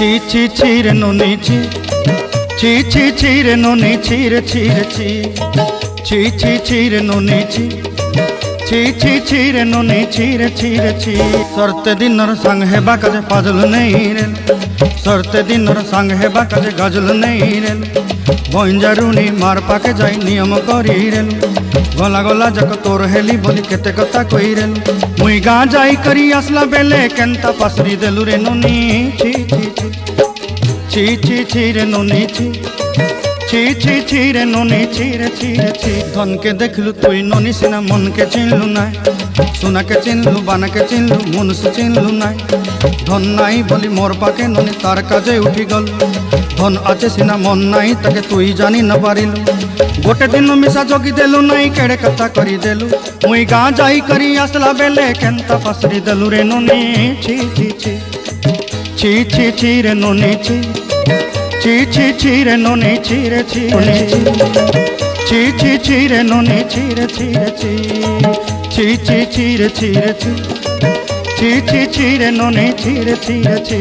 ছি ছি ছি রে নুনি ছি, ছি ছি ছি রে নুনি ছি রে ছি রে ছি, ছি ছি ছি রে নুনি ছি, ছি ছি ছি রে নুনি ছি রে ছি রে ছি। সরতে দিনর সঙ্গ হেবা কাজে ফাজল নেই রে, সরতে দিনর সঙ্গ হেবা কাজে গজল নেই রে। বইঞ্জারুনি মার পাকে যাই নিয়ম করি রে, গলা গলা যাক তোর হেলি বলি কেতে কথা কই রে। মুই গাঁ যাই করি আসলা বেলে কেনতা পাসরি দেলু রে নুনি ছি ছি ছি, ছি ছি ছি রে নুনি ছি, ছি ছি ছি রে নুনি ছি রে ছি রে ছি। ধনকে দেখলু তুই ননি সিনা মনকে চিনলু নাই, সোনাকে চিনলু বানাকে চিনলু মনুষ্য চিনলু নাই। ধন নাই বলি মোর পাকে ননি তার কাজে উঠি গল, ধন আছে সিনা মন নাই তাকে তুই জানি না পারিলু। গোটে দিন মিশা জগি দেলু নাই কেড়ে কথা করি দেলু, মুই গাঁ যাই করি আসলা বেলে কেনতা পাসরি দেলু রে নুনি ছি ছি ছি, ছি ছি ছি রে নুনি ছি, ছি ছি ছি রে নুনি ছি রে ছি রে ছি, ছি ছি রে নুনি ছি রে ছি রে ছি, ছি ছি ছি রে ছি রে ছি, ছি ছি ছি রে নুনি ছি রে ছি রে ছি।